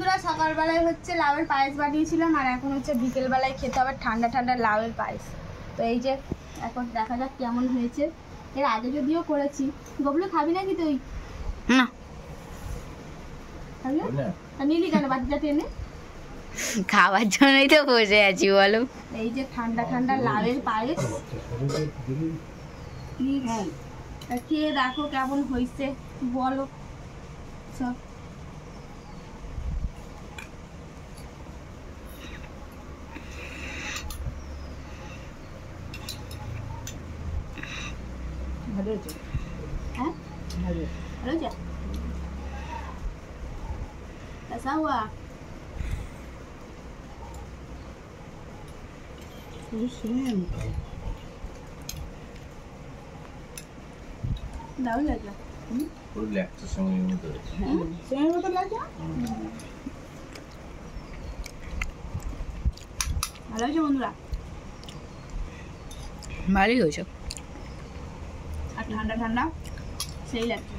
বন্ধুরা, সকালবেলায় হচ্ছে লাউয়ের পায়েস বানিয়েছিলাম, আর এখন হচ্ছে বিকেলবেলায় খেতে হবে ঠান্ডা ঠান্ডা লাউয়ের পায়েস। তো এই যে এখন দেখা যাক কেমন হয়েছে। এর আগে যদিও করেছি। গবলু খাবি নাকি তুই? না খাবি না? নিলি কেন বাচ্চা টেনে? খাওয়ার জন্যই তো বসে আছি বলো। এই যে ঠান্ডা ঠান্ডা লাউয়ের পায়েস, খেয়ে দেখো কেমন হয়েছে বলো সব। ভালো হয়েছে? হ্যাঁ ভালো হয়েছে। कैसा हुआ? দারুণ লাগলো। পুরো ল্যাকচার সময়ের মতো সময়ের মতো লাগছে। ভালো হয়েছে বন্ধুরা, ভালোই হয়েছে। আর ঠান্ডা ঠান্ডা সেই লাগছে।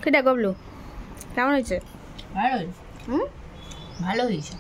কেটা গবলু কেমন হয়েছে? ভালো হয়েছে। ভালো হয়েছে।